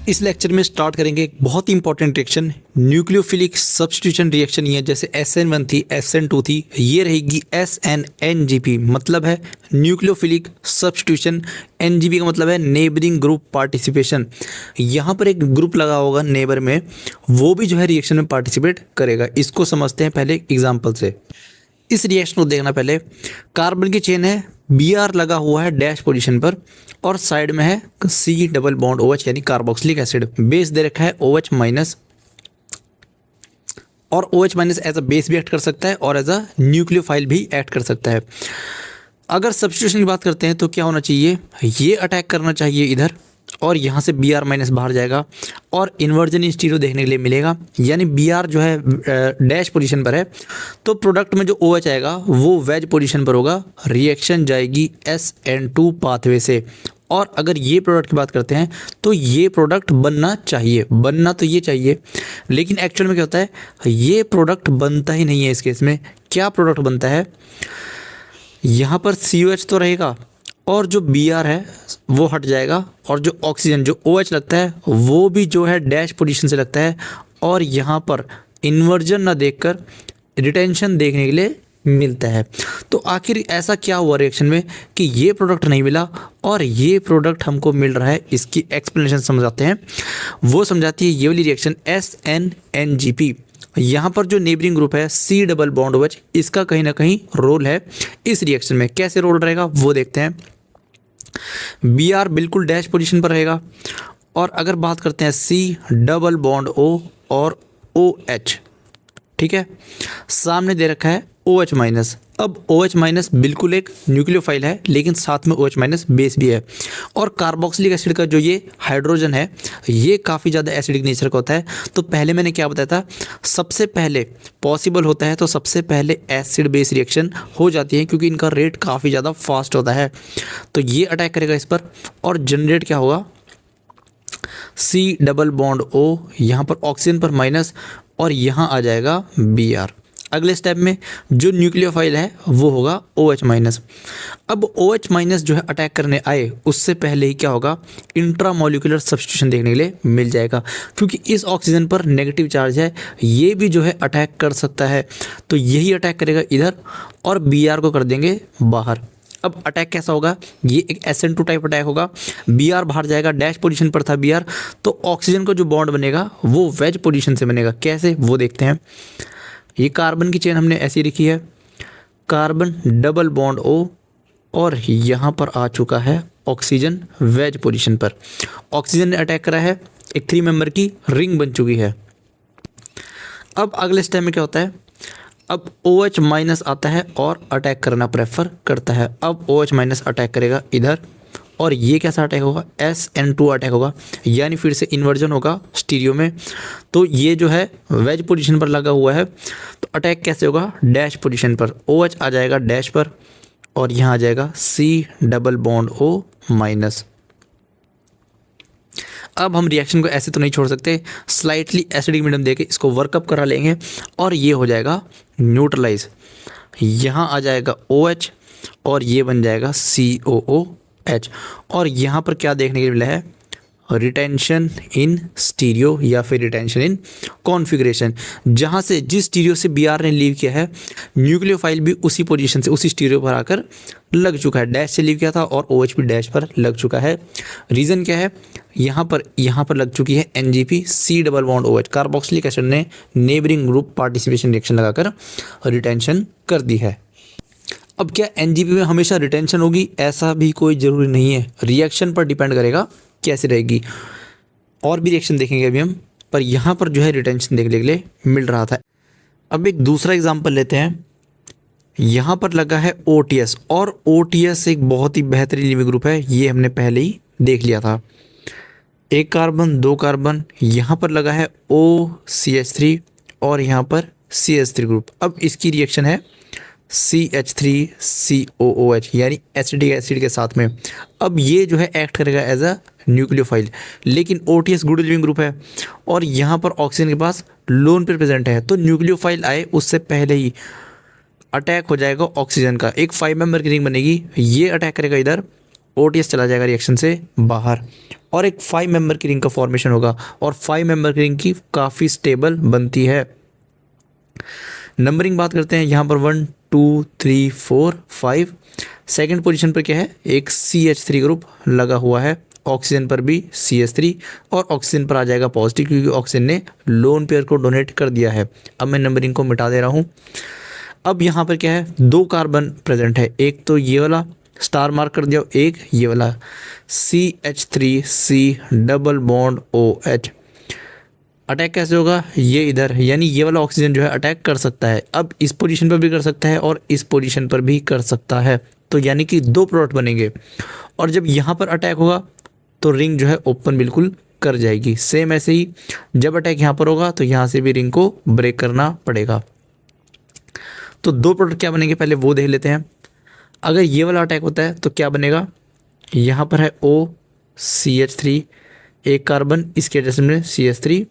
इस लेक्चर में स्टार्ट करेंगे एक बहुत ही important reaction, nucleophilic substitution reaction. ये जैसे SN1 थी, SN2 थी, ये रहेगी SNNGP। मतलब है न्यूक्लियोफिलिक सब्स्टिट्यूशन। NGP का मतलब है नेबरिंग ग्रुप पार्टिसिपेशन। यहाँ पर एक ग्रुप लगा होगा नेबर में, वो भी जो है रिएक्शन में पार्टिसिपेट करेगा। इसको समझते हैं पहले एग्जाम्पल से। इस रिएक्शन को देखना, पहले कार्बन की चेन है, Br लगा हुआ है डैश पोजीशन पर और साइड में है C डबल बॉन्ड OH यानी कार्बोक्सिलिक एसिड। बेस दे रखा है OH माइनस, और OH minus as a base भी एक्ट कर सकता है और एज अ न्यूक्लियोफाइल भी एक्ट कर सकता है। अगर सब्स्टिट्यूशन की बात करते हैं तो क्या होना चाहिए, ये अटैक करना चाहिए इधर और यहाँ से Br माइनस बाहर जाएगा और इन्वर्जन इन स्टीरियो देखने के लिए मिलेगा। यानी Br जो है डैश पोजीशन पर है तो प्रोडक्ट में जो OH आएगा वो वेज पोजीशन पर होगा। रिएक्शन जाएगी SN2 पाथवे से। और अगर ये प्रोडक्ट की बात करते हैं तो ये प्रोडक्ट बनना चाहिए, बनना तो ये चाहिए, लेकिन एक्चुअल में क्या होता है, ये प्रोडक्ट बनता ही नहीं है। इस केस में क्या प्रोडक्ट बनता है, यहाँ पर COH तो रहेगा और जो Br है वो हट जाएगा और जो ऑक्सीजन जो OH लगता है वो भी जो है डैश पोजीशन से लगता है और यहाँ पर इन्वर्जन ना देखकर रिटेंशन देखने के लिए मिलता है। तो आखिर ऐसा क्या हुआ रिएक्शन में कि ये प्रोडक्ट नहीं मिला और ये प्रोडक्ट हमको मिल रहा है। इसकी एक्सप्लेनेशन समझाते हैं, वो समझाती है ये वाली रिएक्शन SNNGP। यहाँ पर जो नेबरिंग ग्रुप है C डबल बॉन्ड OH, इसका कहीं ना कहीं रोल है इस रिएक्शन में। कैसे रोल रहेगा वो देखते हैं। Br बिल्कुल डैश पोजीशन पर रहेगा और अगर बात करते हैं C डबल बॉन्ड O और OH, ठीक है, सामने दे रखा है OH माइनस। अब OH माइनस बिल्कुल एक न्यूक्लियोफाइल है लेकिन साथ में OH माइनस बेस भी है और कार्बोक्सिलिक एसिड का जो ये हाइड्रोजन है ये काफ़ी ज़्यादा एसिडिक नेचर का होता है। तो पहले मैंने क्या बताया था, सबसे पहले पॉसिबल होता है तो सबसे पहले एसिड बेस रिएक्शन हो जाती है क्योंकि इनका रेट काफ़ी ज़्यादा फास्ट होता है। तो ये अटैक करेगा इस पर और जनरेट क्या होगा, C डबल बॉन्ड O, यहाँ पर ऑक्सीजन पर माइनस और यहाँ आ जाएगा Br। अगले स्टेप में जो न्यूक्लियोफाइल है वो होगा OH माइनस। अब OH माइनस जो है अटैक करने आए उससे पहले ही क्या होगा, इंट्रामोलिकुलर सब्स्टिट्यूशन देखने के लिए मिल जाएगा क्योंकि इस ऑक्सीजन पर नेगेटिव चार्ज है, ये भी जो है अटैक कर सकता है। तो यही अटैक करेगा इधर और Br को कर देंगे बाहर। अब अटैक कैसा होगा, ये एक SN2 टाइप अटैक होगा। Br बाहर जाएगा, डैश पोजीशन पर था Br, तो ऑक्सीजन का जो बॉन्ड बनेगा वो वेज पोजीशन से बनेगा। कैसे वो देखते हैं। ये कार्बन की चेन हमने ऐसी लिखी है, कार्बन डबल बॉन्ड O और यहाँ पर आ चुका है ऑक्सीजन वेज पोजीशन पर। ऑक्सीजन ने अटैक करा है, एक 3 मेंबर की रिंग बन चुकी है। अब अगले स्टेप में क्या होता है, अब OH माइनस आता है और अटैक करना प्रेफर करता है। अब OH माइनस अटैक करेगा इधर और ये कैसा अटैक होगा, SN2 अटैक होगा, यानी फिर से इन्वर्जन होगा स्टीरियो में। तो ये जो है वेज पोजीशन पर लगा हुआ है तो अटैक कैसे होगा, डैश पोजीशन पर। OH आ जाएगा डैश पर और यहाँ आ जाएगा C double bond O minus. अब हम रिएक्शन को ऐसे तो नहीं छोड़ सकते, स्लाइटली एसिडिक मीडियम देके इसको वर्कअप करा लेंगे और ये हो जाएगा न्यूट्रलाइज। यहाँ आ जाएगा OH और ये बन जाएगा COOH और यहाँ पर क्या देखने के लिए मिला है, रिटेंशन इन स्टीरियो या फिर रिटेंशन इन कॉन्फ़िगरेशन। जहाँ से जिस स्टीरियो से Br ने लीव किया है न्यूक्लियोफाइल भी उसी पोजीशन से उसी स्टीरियो पर आकर लग चुका है। डैश से लीव किया था और OH भी डैश पर लग चुका है। रीज़न क्या है, यहाँ पर लग चुकी है NGP C double bond OH। Carboxylic acid ने नेबरिंग ग्रुप पार्टिसिपेशन रिएक्शन लगाकर रिटेंशन कर दी है। अब क्या NGP में हमेशा रिटेंशन होगी, ऐसा भी कोई ज़रूरी नहीं है, रिएक्शन पर डिपेंड करेगा कैसे रहेगी। और भी रिएक्शन देखेंगे अभी हम, पर यहाँ पर जो है रिटेंशन देखने के लिए मिल रहा था। अब एक दूसरा एग्जांपल लेते हैं। यहाँ पर लगा है OTS और OTS एक बहुत ही बेहतरीन लिविंग ग्रुप है, ये हमने पहले ही देख लिया था। 1 कार्बन 2 कार्बन, यहाँ पर लगा है OCH3 और यहाँ पर CH3 ग्रुप। अब इसकी रिएक्शन है CH3COOH यानी एसिडिक एसिड के साथ में। अब ये जो है एक्ट करेगा एज अ न्यूक्लियोफाइल, लेकिन OTS गुड लिविंग ग्रुप है और यहाँ पर ऑक्सीजन के पास लोन पे प्रेजेंट है, तो न्यूक्लियोफाइल आए उससे पहले ही अटैक हो जाएगा ऑक्सीजन का। एक 5 मेंबर की रिंग बनेगी, ये अटैक करेगा इधर OTS चला जाएगा रिएक्शन से बाहर और एक 5 मेंबर की रिंग का फॉर्मेशन होगा और 5 मेंबर की रिंग की काफ़ी स्टेबल बनती है। नंबरिंग बात करते हैं यहाँ पर 1 2 3 4 5। सेकेंड पोजीशन पर क्या है, एक CH3 ग्रुप लगा हुआ है, ऑक्सीजन पर भी CH3 और ऑक्सीजन पर आ जाएगा पॉजिटिव क्योंकि ऑक्सीजन ने लोन पेयर को डोनेट कर दिया है। अब मैं नंबरिंग को मिटा दे रहा हूँ। अब यहाँ पर क्या है, 2 कार्बन प्रेजेंट है, एक तो ये वाला स्टार मार्क कर दिया, एक ये वाला CH3C double bond OH। Attack कैसे होगा, ये इधर, यानी ये वाला ऑक्सीजन जो है अटैक कर सकता है। अब इस पोजीशन पर भी कर सकता है और इस पोजीशन पर भी कर सकता है, तो यानी कि 2 प्रोडक्ट बनेंगे। और जब यहाँ पर अटैक होगा तो रिंग जो है ओपन बिल्कुल कर जाएगी। सेम ऐसे ही जब अटैक यहाँ पर होगा तो यहाँ से भी रिंग को ब्रेक करना पड़ेगा। तो 2 प्रोडक्ट क्या बनेंगे पहले वो देख लेते हैं। अगर ये वाला अटैक होता है तो क्या बनेगा, यहाँ पर है OCH3, एक कार्बन इसके एडजस्टमेंट में CH3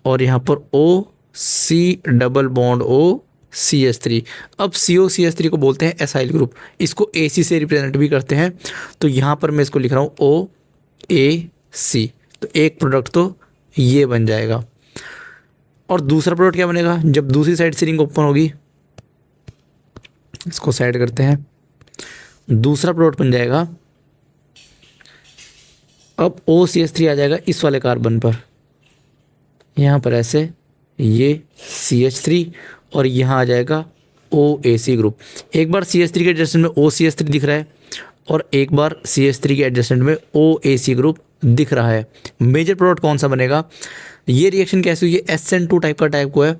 और यहाँ पर OC डबल बॉन्ड OCH3। अब COCH3 को बोलते हैं एसाइल ग्रुप, इसको AC से रिप्रेजेंट भी करते हैं, तो यहाँ पर मैं इसको लिख रहा हूँ OAC। तो एक प्रोडक्ट तो ये बन जाएगा। और दूसरा प्रोडक्ट क्या बनेगा, जब दूसरी साइड से रिंग ओपन होगी, इसको साइड करते हैं, दूसरा प्रोडक्ट बन जाएगा, अब OCH3 आ जाएगा इस वाले कार्बन पर, यहाँ पर ऐसे ये CH3 और यहाँ आ जाएगा OAC ग्रुप। एक बार CH3 के एडजस्टमेंट में OCH3 दिख रहा है और एक बार CH3 के एडजस्टमेंट में OAC ग्रुप दिख रहा है। मेजर प्रोडक्ट कौन सा बनेगा, ये रिएक्शन कैसे हुई है, SN2 टाइप का अटैक हुआ है,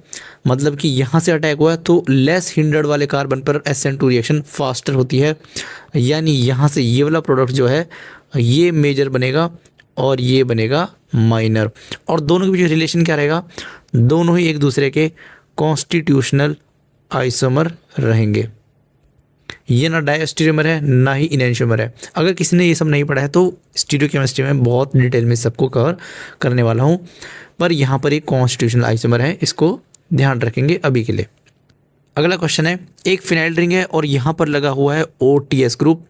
मतलब कि यहाँ से अटैक हुआ है तो लेस हिंडर्ड वाले कार्बन पर SN2 रिएक्शन फास्टर होती है, यानी यहाँ से ये वाला प्रोडक्ट जो है ये मेजर बनेगा और ये बनेगा माइनर। और दोनों के बीच रिलेशन क्या रहेगा, दोनों ही एक दूसरे के कॉन्स्टिट्यूशनल आइसोमर रहेंगे। ये ना डायस्टीरियोमर है ना ही इनैंशियोमर है। अगर किसी ने ये सब नहीं पढ़ा है तो स्टीरियोकेमिस्ट्री में बहुत डिटेल में सबको कवर करने वाला हूँ, पर यहाँ पर एक कॉन्स्टिट्यूशनल आइसोमर है, इसको ध्यान रखेंगे अभी के लिए। अगला क्वेश्चन है, एक फिनाइल रिंग है और यहाँ पर लगा हुआ है OTS ग्रुप।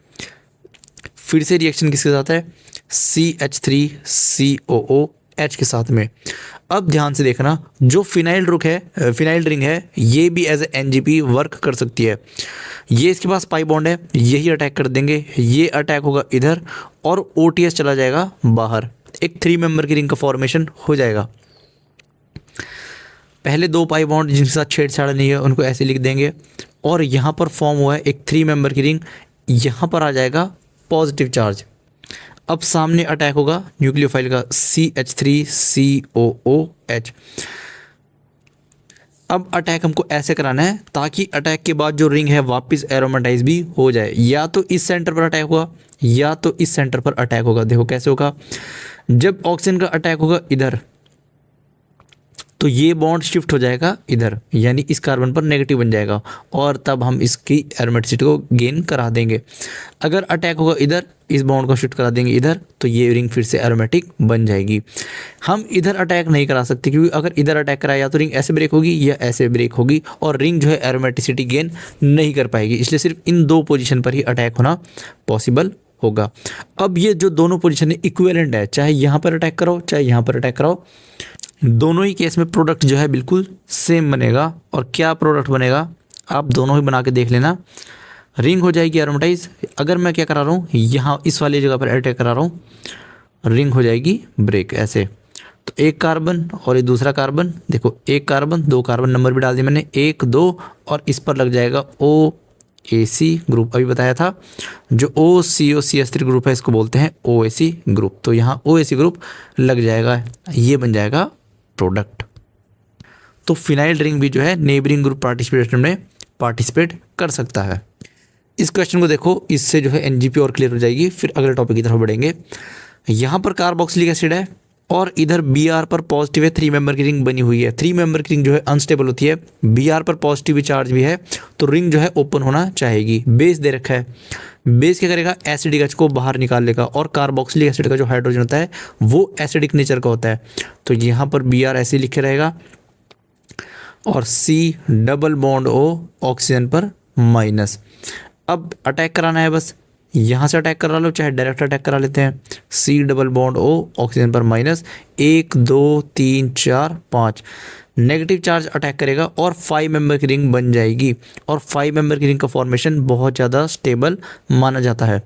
फिर से रिएक्शन किसके साथ है, CH3COOH के साथ में। अब ध्यान से देखना, जो फिनाइल रिंग है ये भी एज ए NGP वर्क कर सकती है। ये इसके पास पाई बॉन्ड है, यही अटैक कर देंगे, ये अटैक होगा इधर और OTS चला जाएगा बाहर, एक 3 मेंबर की रिंग का फॉर्मेशन हो जाएगा। पहले 2 पाई बॉन्ड जिनके साथ छेड़छाड़ नहीं है उनको ऐसे लिख देंगे और यहाँ पर फॉर्म हुआ है एक 3 मेंबर की रिंग, यहाँ पर आ जाएगा पॉजिटिव चार्ज। अब सामने अटैक होगा न्यूक्लियोफाइल का CH3COOH। अब अटैक हमको ऐसे कराना है ताकि अटैक के बाद जो रिंग है वापस एरोमेटाइज भी हो जाए, या तो इस सेंटर पर अटैक होगा या तो इस सेंटर पर अटैक होगा। देखो कैसे होगा, जब ऑक्सीजन का अटैक होगा इधर तो ये बॉन्ड शिफ्ट हो जाएगा इधर, यानी इस कार्बन पर नेगेटिव बन जाएगा और तब हम इसकी एरोमेटिसिटी को गेन करा देंगे। अगर अटैक होगा इधर, इस बॉन्ड को शिफ्ट करा देंगे इधर, तो ये रिंग फिर से एरोमेटिक बन जाएगी। हम इधर अटैक नहीं करा सकते क्योंकि अगर इधर अटैक कराया या तो रिंग ऐसे ब्रेक होगी या ऐसे ब्रेक होगी और रिंग जो है एरोमेटिसिटी गेन नहीं कर पाएगी, इसलिए सिर्फ इन 2 पोजीशन पर ही अटैक होना पॉसिबल होगा। अब ये जो दोनों पोजीशन है इक्विवेलेंट है, चाहे यहाँ पर अटैक कराओ चाहे यहाँ पर अटैक कराओ, दोनों ही केस में प्रोडक्ट जो है बिल्कुल सेम बनेगा। और क्या प्रोडक्ट बनेगा आप दोनों ही बना के देख लेना। रिंग हो जाएगी एरोमेटाइज, अगर मैं क्या करा रहा हूँ यहाँ इस वाली जगह पर अटैक करा रहा हूँ, रिंग हो जाएगी ब्रेक ऐसे। तो एक कार्बन और ये दूसरा कार्बन, देखो एक कार्बन 2 कार्बन नंबर भी डाल दिया मैंने 1 2 और इस पर लग जाएगा OAC ग्रुप। अभी बताया था जो OCOCH3 ग्रुप है इसको बोलते हैं OAC ग्रुप, तो यहाँ OAC ग्रुप लग जाएगा, ये बन जाएगा प्रोडक्ट। तो फिनाइल रिंग भी जो है नेबरिंग ग्रुप पार्टिसिपेशन में पार्टिसिपेट कर सकता है। इस क्वेश्चन को देखो, इससे जो है NGP और क्लियर हो जाएगी, फिर अगले टॉपिक की तरफ बढ़ेंगे। यहाँ पर कार्बोक्सिलिक एसिड है और इधर Br पर पॉजिटिव है, 3 मेंबर की रिंग बनी हुई है। 3 मेंबर की रिंग जो है अनस्टेबल होती है, Br पर पॉजिटिव चार्ज भी है तो रिंग जो है ओपन होना चाहेगी। बेस दे रखा है, बेस क्या करेगा, एसिडिक H को बाहर निकाल लेगा और कार्बोक्सिलिक एसिड का जो हाइड्रोजन होता है वो एसिडिक नेचर का होता है, तो यहाँ पर Br ऐसे लिखे रहेगा और C double bond O oxygen पर माइनस। अब अटैक कराना है बस, यहाँ से अटैक करा लो चाहे डायरेक्ट अटैक करा लेते हैं। C double bond O oxygen पर माइनस, 1 2 3 4 5 नेगेटिव चार्ज अटैक करेगा और 5 मेंबर की रिंग बन जाएगी। और 5 मेंबर की रिंग का फॉर्मेशन बहुत ज़्यादा स्टेबल माना जाता है।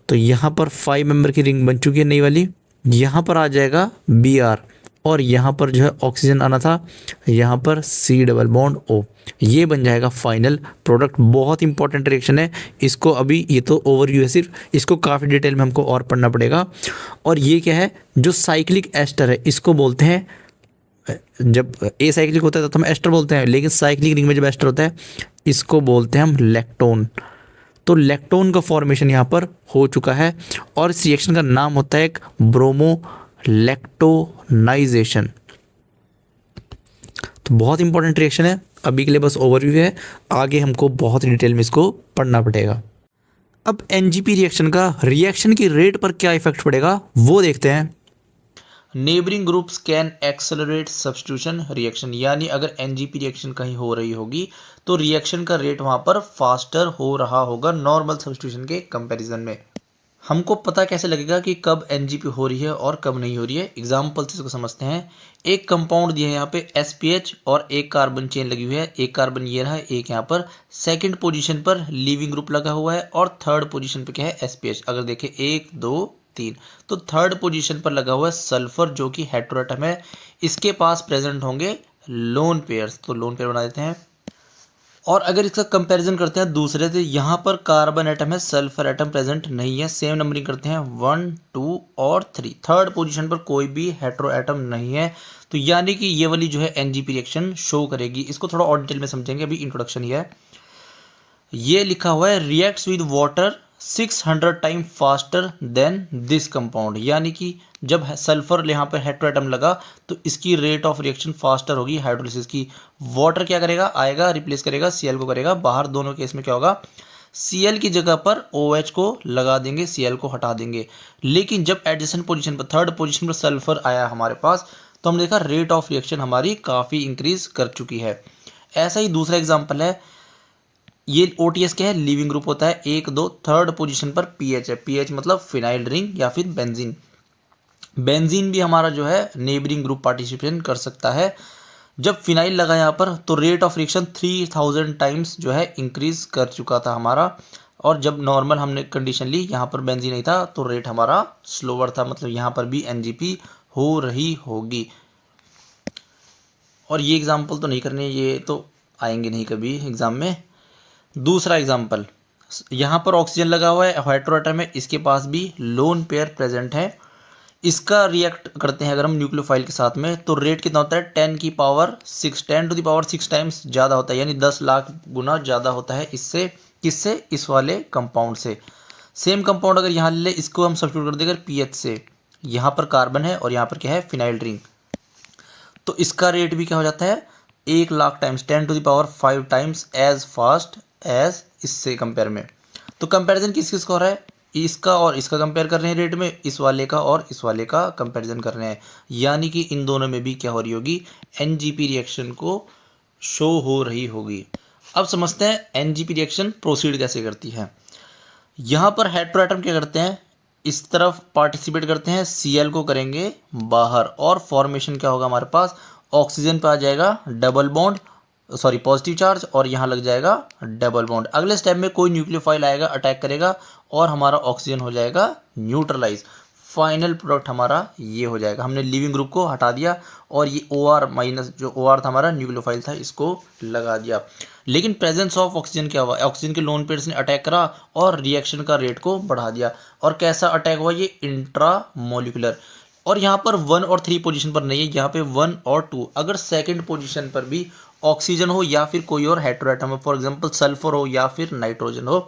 तो यहाँ पर 5 मेंबर की रिंग बन चुकी है नई वाली। यहाँ पर आ जाएगा Br और यहाँ पर जो है ऑक्सीजन आना था, यहाँ पर C डबल बॉन्ड O, ये बन जाएगा फाइनल प्रोडक्ट। बहुत इंपॉर्टेंट रिएक्शन है, इसको अभी ये तो ओवरव्यू है सिर्फ, इसको काफ़ी डिटेल में हमको और पढ़ना पड़ेगा। और ये क्या है, जो साइक्लिक एस्टर है इसको बोलते हैं, जब ए साइक्लिक होता है तो हम एस्टर बोलते हैं, लेकिन साइक्लिक रिंग में जब एस्टर होता है इसको बोलते हैं हम लैक्टोन। तो लैक्टोन का फॉर्मेशन यहाँ पर हो चुका है और इस रिएक्शन का नाम होता है एक ब्रोमो लैक्टोनाइजेशन। तो बहुत इंपॉर्टेंट रिएक्शन है, अभी के लिए बस ओवरव्यू है, आगे हमको बहुत डिटेल में इसको पढ़ना पड़ेगा। अब एनजीपी रिएक्शन का रिएक्शन की रेट पर क्या इफेक्ट पड़ेगा वो देखते हैं। Neighbouring groups can accelerate substitution reaction, यानी अगर एनजीपी रिएक्शन कहीं हो रही होगी तो रिएक्शन का रेट वहाँ पर फास्टर हो रहा होगा नॉर्मल सब्स्टिट्यूशन के कंपैरिजन में। हमको पता कैसे लगेगा कि कब एनजीपी हो रही है और कब नहीं हो रही है, एग्जाम्पल से इसको समझते हैं। एक कंपाउंड दिया है यहाँ पे SPH और एक कार्बन चेन लगी हुई है, एक कार्बन ये रहा है, एक यहाँ पर सेकंड पोजीशन पर लीविंग ग्रुप लगा हुआ है और थर्ड पोजीशन पे क्या है SPH। अगर देखें 1 2 3 तो थर्ड पोजीशन पर लगा हुआ है सल्फर जो कि हेटेरोएटम है, इसके पास प्रेजेंट होंगे लोन पेयर्स, तो लोन पेयर बना देते हैं। और अगर इसका कंपैरिजन करते हैं दूसरे से, यहाँ पर कार्बन एटम है, सल्फर एटम प्रेजेंट नहीं है, सेम नंबरिंग करते हैं 1 2 और 3, थर्ड पोजीशन पर कोई भी हेटेरो एटम नहीं है, तो यानी कि ये वाली जो है एनजीपी रिएक्शन शो करेगी। इसको थोड़ा और डिटेल में समझेंगे, अभी इंट्रोडक्शन ही है। ये लिखा हुआ है reacts with water 600 time faster than this compound, यानी कि जब सल्फर यहाँ पर हेटेरोएटम लगा तो इसकी रेट ऑफ रिएक्शन फास्टर होगी हाइड्रोलिसिस की। वाटर क्या करेगा, आएगा रिप्लेस करेगा Cl को करेगा बाहर, दोनों केस में क्या होगा Cl की जगह पर OH को लगा देंगे, Cl को हटा देंगे। लेकिन जब एडजेसेंट पोजीशन पर थर्ड पोजीशन पर सल्फर आया हमारे पास तो हमने देखा रेट ऑफ रिएक्शन हमारी काफ़ी इंक्रीज कर चुकी है। ऐसा ही दूसरा एग्जाम्पल है, ये OTS क्या है, लिविंग ग्रुप होता है 1 2, थर्ड पोजीशन पर PH है, PH मतलब फिनाइल रिंग या फिर बेंजीन। बेंजीन भी हमारा जो है नेबरिंग ग्रुप पार्टिसिपेशन कर सकता है। जब फिनाइल लगा यहाँ पर तो रेट ऑफ रिएक्शन 3000 टाइम्स जो है इंक्रीज कर चुका था हमारा, और जब नॉर्मल हमने कंडीशन ली यहाँ पर बेंजीन नहीं था तो रेट हमारा स्लोवर था, मतलब यहाँ पर भी एनजीपी हो रही होगी। और ये एग्जाम्पल तो नहीं करने, ये तो आएंगे नहीं कभी एग्जाम में। दूसरा एग्जाम्पल, यहाँ पर ऑक्सीजन लगा हुआ है, हेटेरोएटम है, इसके पास भी लोन पेयर प्रेजेंट है। इसका रिएक्ट करते हैं अगर हम न्यूक्लियोफाइल के साथ में तो रेट कितना होता है 10 की power 6, 10 to the power 6 times ज़्यादा होता है, यानी 10 लाख गुना ज़्यादा होता है इससे। किससे, इस वाले कंपाउंड से। सेम कंपाउंड अगर यहाँ ले, इसको हम सब्स्टिट्यूट कर देंगे PH से, यहाँ पर कार्बन है और यहाँ पर क्या है फिनाइल रिंग, तो इसका रेट भी क्या हो जाता है 1 lakh times, 10 to the power 5 times as fast as इससे कंपेयर में। तो कंपैरिजन किस किस का हो रहा है, इसका और इसका कंपेयर कर रहे हैं रेट में, इस वाले का और इस वाले का कंपैरिजन कर रहे हैं, यानी कि इन दोनों में भी क्या हो रही होगी एनजीपी रिएक्शन को शो हो रही होगी। अब समझते हैं एनजीपी रिएक्शन प्रोसीड कैसे करती है। यहाँ पर हेटेरोएटम क्या करते हैं, इस तरफ पार्टिसिपेट करते हैं, Cl को करेंगे बाहर और फॉर्मेशन क्या होगा हमारे पास, ऑक्सीजन पे आ जाएगा double bond, sorry positive charge, और यहाँ लग जाएगा डबल बॉन्ड। अगले स्टेप में कोई न्यूक्लियोफाइल आएगा, अटैक करेगा और हमारा ऑक्सीजन हो जाएगा न्यूट्रलाइज। फाइनल प्रोडक्ट हमारा ये हो जाएगा, हमने लिविंग ग्रुप को हटा दिया और ये OR माइनस जो OR था हमारा न्यूक्लियोफाइल था इसको लगा दिया। लेकिन प्रेजेंस ऑफ ऑक्सीजन क्या हुआ, ऑक्सीजन के लोन पेयर्स ने अटैक करा और रिएक्शन का रेट को बढ़ा दिया। और कैसा अटैक हुआ, ये इंट्रामोलिकुलर, और यहाँ पर 1 और 3 पोजीशन पर नहीं है, यहाँ पे 1 और 2। अगर सेकंड पोजीशन पर भी ऑक्सीजन हो या फिर कोई और हेटेरोएटम हो, फॉर एग्जांपल सल्फर हो या फिर नाइट्रोजन हो,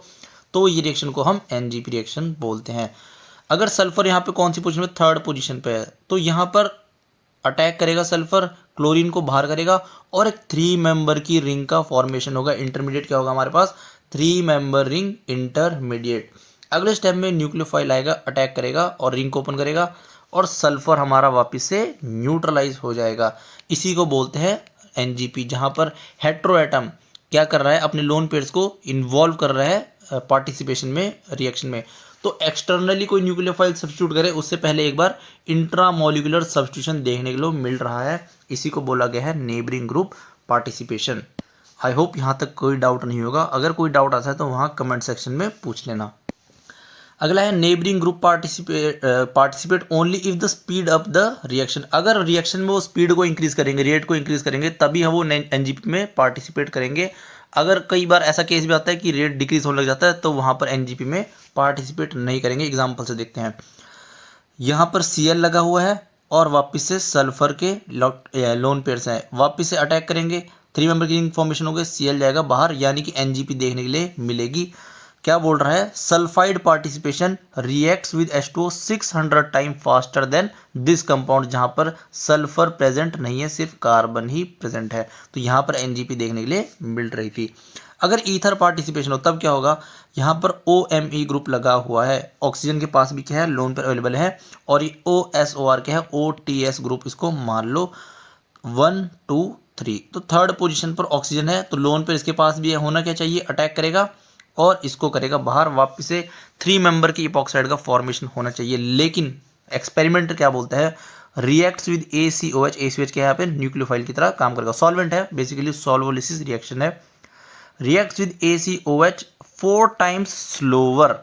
तो ये रिएक्शन को हम एनजीपी रिएक्शन बोलते हैं। अगर सल्फर यहाँ पे कौन सी पोजीशन में, थर्ड पोजीशन पे है, तो यहाँ पर अटैक करेगा सल्फर, क्लोरीन को बाहर करेगा और एक 3 मेंबर की रिंग का फॉर्मेशन होगा। इंटरमीडिएट क्या होगा हमारे पास, 3 मेंबर रिंग इंटरमीडिएट। अगले स्टेप में न्यूक्लियोफाइल आएगा, अटैक करेगा और रिंग को ओपन करेगा और सल्फर हमारा वापस से न्यूट्रलाइज हो जाएगा। इसी को बोलते हैं एनजीपी, जहाँ पर हेटेरोएटम क्या कर रहा है, अपने लोन पेयर्स को इन्वॉल्व कर रहा है पार्टिसिपेशन में, रिएक्शन में। तो एक्सटर्नली कोई न्यूक्लियोफाइल सब्स्टिट्यूट करे उससे पहले एक बार इंट्रामोलिकुलर सब्स्टिट्यूशन देखने के लिए मिल रहा है, इसी को बोला गया है neighbouring group participation. I hope यहाँ तक कोई डाउट नहीं होगा, अगर कोई डाउट आता है तो वहाँ कमेंट सेक्शन में पूछ लेना। अगला है neighbouring group participate only if the speed up the reaction. अगर रिएक्शन में वो स्पीड को इंक्रीज करेंगे, रेट को इंक्रीज करेंगे, तभी हम वो एनजीपी में पार्टिसिपेट करेंगे। अगर कई बार ऐसा केस भी आता है कि रेट डिक्रीज होने लग जाता है तो वहाँ पर एनजीपी में पार्टिसिपेट नहीं करेंगे। एग्जाम्पल से देखते हैं, यहाँ पर Cl लगा हुआ है और वापस से सल्फर के लोन पेयर्स हैं, वापस से अटैक करेंगे, 3 मेंबर की रिंग फॉर्मेशन हो गई, Cl जाएगा बाहर, यानी कि एनजीपी देखने के लिए मिलेगी। क्या बोल रहा है, sulphide participation reacts with H2O 600 time faster than this compound, जहां पर सल्फर प्रेजेंट नहीं है, सिर्फ कार्बन ही प्रेजेंट है, तो यहां पर एनजीपी देखने के लिए मिल रही थी। अगर ईथर पार्टिसिपेशन हो तब क्या होगा, यहाँ पर OMe ग्रुप लगा हुआ है, ऑक्सीजन के पास भी क्या है, लोन पर अवेलेबल है, और ये OSOR क्या है, OTS ग्रुप, इसको मान लो 1 2 3। तो थर्ड पोजीशन पर ऑक्सीजन है, तो लोन पर इसके पास भी है, होना क्या चाहिए, अटैक करेगा और इसको करेगा बाहर, वापस से 3 मेंबर की इपॉक्साइड का फॉर्मेशन होना चाहिए। लेकिन एक्सपेरिमेंट क्या बोलता है, रिएक्ट्स विद ACOH, ACOH क्या है यहाँ पे, न्यूक्लियोफाइल की तरह काम करेगा, सॉल्वेंट है, बेसिकली सॉल्वोलिसिस रिएक्शन है। Reacts with ACOH 4 times slower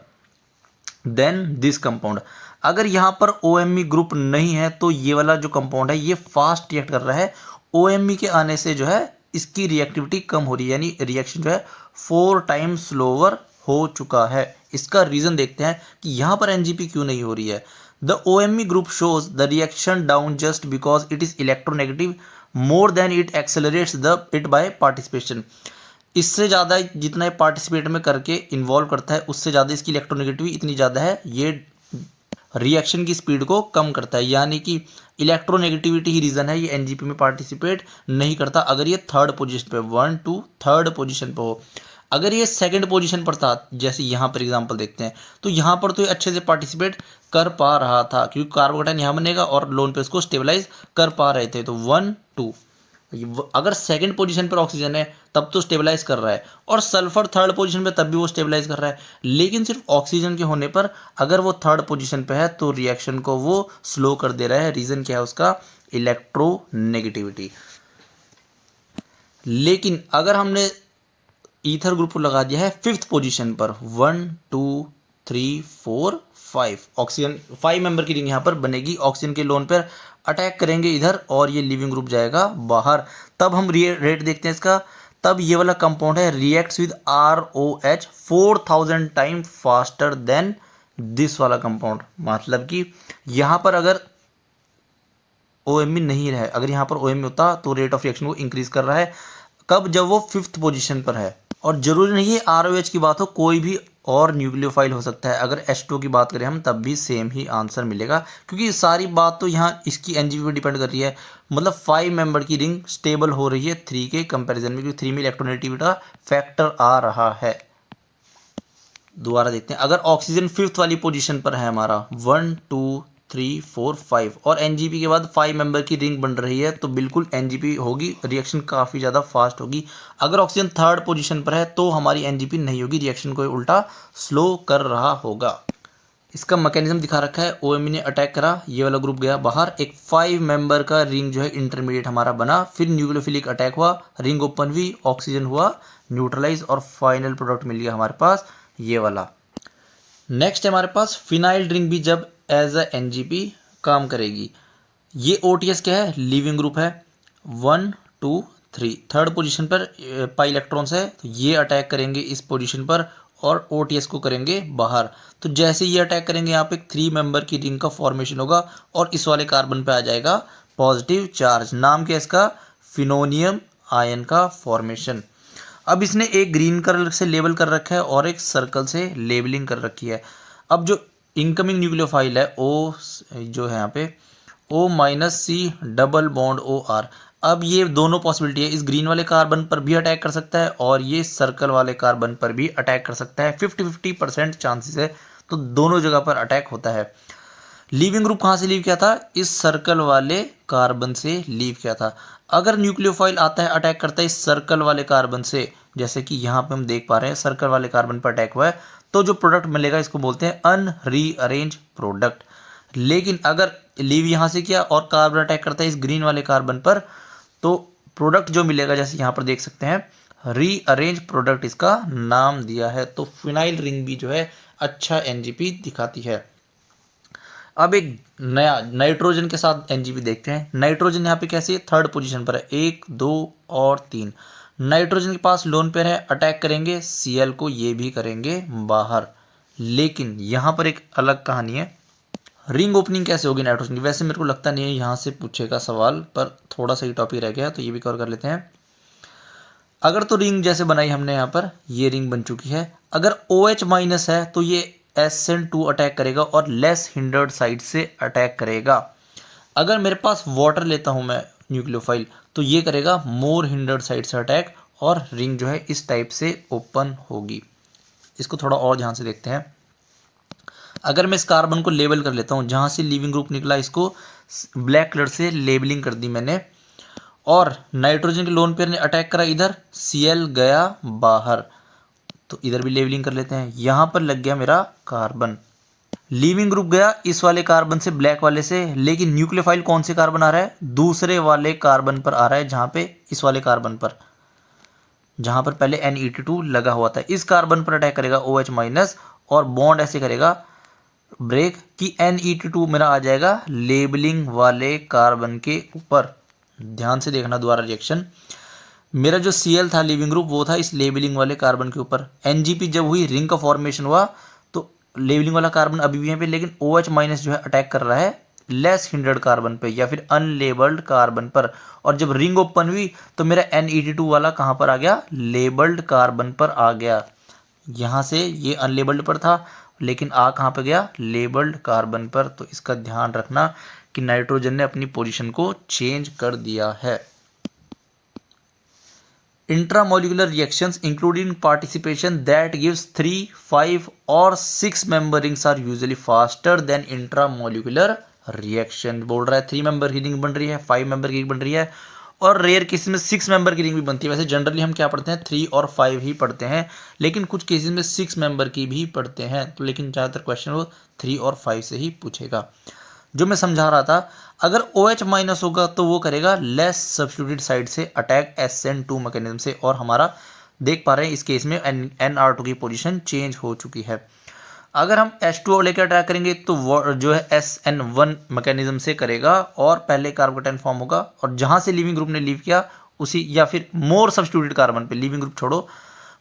than this compound. अगर यहाँ पर OMe ग्रुप नहीं है तो ये वाला जो कंपाउंड है ये फास्ट रिएक्ट कर रहा है, OMe के आने से जो है इसकी रिएक्टिविटी कम हो रही है, यानी रिएक्शन जो है 4 टाइम्स स्लोवर हो चुका है। इसका रीजन देखते हैं कि यहाँ पर एनजीपी क्यों नहीं हो रही है। The OMe group shows the reaction down just because it is electronegative more than it accelerates the it by participation. इससे ज़्यादा जितना पार्टिसिपेट में करके इन्वॉल्व करता है उससे ज़्यादा इसकी इलेक्ट्रोनेगेटिविटी इतनी ज़्यादा है, ये रिएक्शन की स्पीड को कम करता है, यानी कि इलेक्ट्रोनेगेटिविटी ही रीज़न है ये एनजीपी में पार्टिसिपेट नहीं करता। अगर ये थर्ड पोजीशन पे 1 2 थर्ड पोजीशन पे हो, अगर ये सेकंड पोजीशन पर था, जैसे यहाँ पर एग्जांपल देखते हैं, तो यहाँ पर तो ये अच्छे से पार्टिसिपेट कर पा रहा था क्योंकि कार्बोकेटाइन यहाँ बनेगा और लोन पे इसको स्टेबलाइज कर पा रहे थे, तो 1 2। अगर सेकंड पोजीशन पर ऑक्सीजन है तब तो स्टेबलाइज कर रहा है, और सल्फर थर्ड पोजीशन पे तब भी वो स्टेबलाइज कर रहा है, लेकिन सिर्फ ऑक्सीजन के होने पर अगर वो थर्ड पोजीशन पे है तो रिएक्शन को वो स्लो कर दे रहा है। रीजन क्या है उसका, इलेक्ट्रोनेगेटिविटी। लेकिन अगर हमने ईथर ग्रुप को लगा दिया है फिफ्थ पोजीशन पर, 1 2 3 4 5, ऑक्सीजन 5 मेंबर की रिंग यहाँ पर बनेगी, ऑक्सीजन के लोन पर अटैक करेंगे इधर और ये लिविंग ग्रुप जाएगा बाहर। तब हम रेट देखते हैं इसका, तब ये वाला कंपाउंड है reacts with ROH 4000 time faster than this वाला कंपाउंड। मतलब कि यहाँ पर अगर OMe नहीं रहे, अगर यहाँ पर OMe होता तो रेट ऑफ रिएक्शन को इंक्रीज कर रहा है। कब, जब वो फिफ्थ पोजीशन पर है, और जरूरी नहीं है ROH की बात हो, कोई भी और न्यूक्लियोफाइल हो सकता है। अगर H2O की बात करें हम तब भी सेम ही आंसर मिलेगा, क्योंकि सारी बात तो यहाँ इसकी एनजीपी पर डिपेंड कर रही है। मतलब 5 मेंबर की रिंग स्टेबल हो रही है 3 के कंपैरिजन में, क्योंकि 3 में इलेक्ट्रोनेगेटिविटी का फैक्टर आ रहा है। दोबारा देखते हैं, अगर ऑक्सीजन फिफ्थ वाली पोजीशन पर है हमारा 1 2 3 4 5 और एनजीपी के बाद 5 मेंबर की रिंग बन रही है, तो बिल्कुल एनजीपी होगी, रिएक्शन काफ़ी ज़्यादा फास्ट होगी। अगर ऑक्सीजन थर्ड पोजीशन पर है तो हमारी एनजीपी नहीं होगी, रिएक्शन को उल्टा स्लो कर रहा होगा। इसका मैकेनिज्म दिखा रखा है, OMe ने अटैक करा, ये वाला ग्रुप गया बाहर, एक 5 मेंबर का रिंग जो है इंटरमीडिएट हमारा बना, फिर न्यूक्लियोफिलिक अटैक हुआ, रिंग ओपन हुई, ऑक्सीजन हुआ न्यूट्रलाइज और फाइनल प्रोडक्ट मिल गया हमारे पास ये वाला। नेक्स्ट है हमारे पास फिनाइल रिंग भी जब एज अ एनजीपी काम करेगी। ये OTS क्या है, लिविंग ग्रुप है, 1 2 3 थर्ड पोजीशन पर पाई इलेक्ट्रॉन्स है, तो ये अटैक करेंगे इस पोजीशन पर और OTS को करेंगे बाहर। तो जैसे ये अटैक करेंगे यहाँ पे 3 मेंबर की रिंग का फॉर्मेशन होगा और इस वाले कार्बन पे आ जाएगा पॉजिटिव चार्ज। नाम क्या है इसका, फिनोनियम आयन का फॉर्मेशन। अब इसने एक ग्रीन कलर से लेबल कर रखा है और एक सर्कल से लेबलिंग कर रखी है। अब जो इनकमिंग न्यूक्लियोफाइल है O जो है यहाँ पे O-C डबल बॉन्ड OR, अब ये दोनों पॉसिबिलिटी है, इस ग्रीन वाले कार्बन पर भी अटैक कर सकता है और ये सर्कल वाले कार्बन पर भी अटैक कर सकता है। 50-50% चांसेस है, तो दोनों जगह पर अटैक होता है। लीविंग ग्रुप कहाँ से लीव किया था? इस सर्कल वाले कार्बन से लीव किया था। अगर न्यूक्लियोफाइल आता है अटैक करता है इस सर्कल वाले कार्बन से, जैसे कि यहाँ पे हम देख पा रहे हैं सर्कल वाले कार्बन पर अटैक हुआ है, तो जो प्रोडक्ट मिलेगा इसको बोलते हैं अनरीअरेंज प्रोडक्ट। लेकिन अगर लीव यहाँ से किया और कार्बन अटैक करता है इस ग्रीन वाले कार्बन पर, तो प्रोडक्ट जो मिलेगा जैसे यहाँ पर देख सकते हैं रीअरेंज प्रोडक्ट इसका नाम दिया है। तो फिनाइल रिंग भी जो है अच्छा एनजीपी दिखाती है। अब एक नया नाइट्रोजन के साथ एनजीपी देखते हैं। नाइट्रोजन यहाँ पे कैसे थर्ड पोजीशन पर है, 1 2 और 3। नाइट्रोजन के पास लोन पेयर है, अटैक करेंगे Cl को, ये भी करेंगे बाहर। लेकिन यहाँ पर एक अलग कहानी है, रिंग ओपनिंग कैसे होगी नाइट्रोजन की? वैसे मेरे को लगता नहीं है यहाँ से पूछेगा सवाल, पर थोड़ा सा ही टॉपिक रह गया तो ये भी कवर कर लेते हैं। अगर तो रिंग जैसे बनाई हमने यहाँ पर, ये रिंग बन चुकी है। अगर OH माइनस है तो ये SN2 अटैक करेगा और लेस हिंडर्ड साइड से अटैक करेगा। अगर मेरे पास वाटर लेता हूँ मैं न्यूक्लियोफाइल, तो ये करेगा मोर हिंडर्ड साइड से अटैक और रिंग जो है इस टाइप से ओपन होगी। इसको थोड़ा और ध्यान से देखते हैं। अगर मैं इस कार्बन को लेबल कर लेता हूँ, जहाँ से लीविंग ग्रुप निकला इसको ब्लैक कलर से लेबलिंग कर दी मैंने, और नाइट्रोजन के लोन पेयर ने अटैक करा इधर, Cl गया बाहर, तो इधर भी लेबलिंग कर लेते हैं। यहाँ पर लग गया मेरा कार्बन, लीविंग ग्रुप गया इस वाले कार्बन से ब्लैक वाले से, लेकिन न्यूक्लियोफाइल कौन से कार्बन आ रहा है? दूसरे वाले कार्बन पर आ रहा है, जहाँ पे इस वाले कार्बन पर, जहाँ पर पहले NET2 लगा हुआ था। इस कार्बन पर अटैक करेगा OH माइनस और बॉन्ड ऐसे करेगा ब्रेक कि NET2 मेरा आ जाएगा लेबलिंग वाले कार्बन के ऊपर। ध्यान से देखना दोबारा रिएक्शन, मेरा जो Cl था लीविंग ग्रुप वो था इस लेबलिंग वाले कार्बन के ऊपर। NGP जब हुई, रिंग का फॉर्मेशन हुआ, तो लेबलिंग वाला कार्बन अभी भी यहाँ पे, लेकिन OH माइनस जो है अटैक कर रहा है लेस हिंडर्ड कार्बन पे या फिर अनलेबल्ड कार्बन पर। और जब रिंग ओपन हुई तो मेरा NET2 वाला कहाँ पर आ गया? लेबल्ड कार्बन पर आ गया। यहाँ से ये अनलेबल्ड पर था, लेकिन आ कहाँ पर गया? लेबल्ड कार्बन पर। तो इसका ध्यान रखना कि नाइट्रोजन ने अपनी पोजीशन को चेंज कर दिया है। Intramolecular reactions including participation that gives 3, 5 और 6 member rings are usually faster than intramolecular reaction. बोल रहा है 3 मेंबर की रिंग बन रही है, 5 मेंबर की रिंग बन रही है, और रेयर केसेस में 6 मेंबर की रिंग भी बनती है। वैसे जनरली हम क्या पढ़ते हैं 3 और 5 ही पढ़ते हैं, लेकिन कुछ केसेस में 6 मेंबर की भी पढ़ते हैं। तो लेकिन ज़्यादातर क्वेश्चन वो 3 और 5 से ही पूछेगा। जो मैं समझा रहा था, अगर OH माइनस होगा तो वो करेगा लेस सब्स्टिट्यूटेड साइड से अटैक SN2 मैकेनिज्म से, और हमारा देख पा रहे हैं इस केस में NR2 की पोजीशन चेंज हो चुकी है। अगर हम H2O लेकर अटैक करेंगे तो वो जो है SN1 मैकेनिज्म से करेगा और पहले कार्बोकेटाइन फॉर्म होगा, और जहाँ से लीविंग ग्रुप ने लीव किया उसी, या फिर मोर सब्स्टिट्यूटेड कार्बन पे, लीविंग ग्रुप छोड़ो,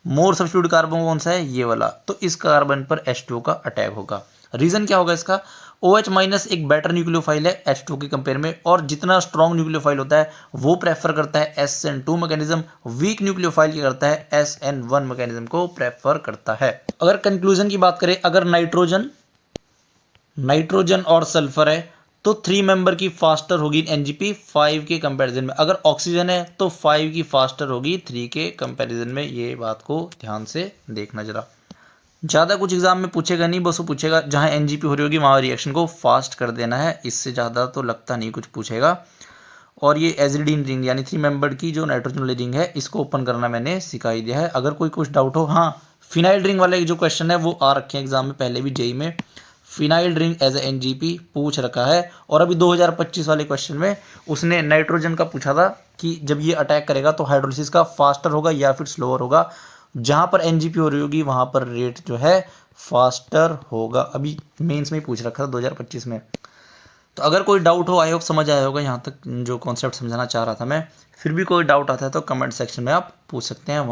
मोर सब्स्टिट्यूटेड कार्बन कौन सा है? ये वाला, तो इस कार्बन पर H2O का अटैक होगा। रीजन क्या होगा इसका? OH माइनस एक बेटर न्यूक्लियोफाइल है H2 के कंपेयर में, और जितना स्ट्रॉन्ग न्यूक्लियोफाइल होता है वो प्रेफर करता है SN2 मैकेनिज्म, वीक न्यूक्लियोफाइल क्या करता है? SN1 मैकेनिज्म को प्रेफर करता है। अगर कंक्लूजन की बात करें, अगर नाइट्रोजन और सल्फर है तो 3 मेंबर की फास्टर होगी NGP 5 के कंपैरिजन में। अगर ऑक्सीजन है तो 5 की फास्टर होगी 3 के कंपैरिजन में। ये बात को ध्यान से देखना जरा। ज़्यादा कुछ एग्जाम में पूछेगा नहीं, बस वो पूछेगा जहाँ NGP हो रही होगी वहाँ रिएक्शन को फास्ट कर देना है, इससे ज़्यादा तो लगता नहीं कुछ पूछेगा। और ये एजिडीन रिंग यानी 3 मेंबर्ड की जो नाइट्रोजन वाली रिंग है, इसको ओपन करना मैंने सिखा ही दिया है। अगर कोई कुछ डाउट हो, हाँ फिनाइल रिंग वाले जो क्वेश्चन है वो आ रखे हैं एग्जाम में पहले भी, जेई में phenyl ring as a NGP पूछ रखा है। और अभी 2025 वाले क्वेश्चन में उसने नाइट्रोजन का पूछा था कि जब ये अटैक करेगा तो हाइड्रोलिसिस का फास्टर होगा या फिर स्लोअर होगा। जहाँ पर NGP हो रही होगी वहाँ पर रेट जो है फास्टर होगा। अभी मेंस में ही पूछ रखा था 2025 में। तो अगर कोई डाउट हो, आई होप समझ आया होगा यहाँ तक जो कॉन्सेप्ट समझाना चाह रहा था मैं। फिर भी कोई डाउट आता है तो कमेंट सेक्शन में आप पूछ सकते हैं। वहाँ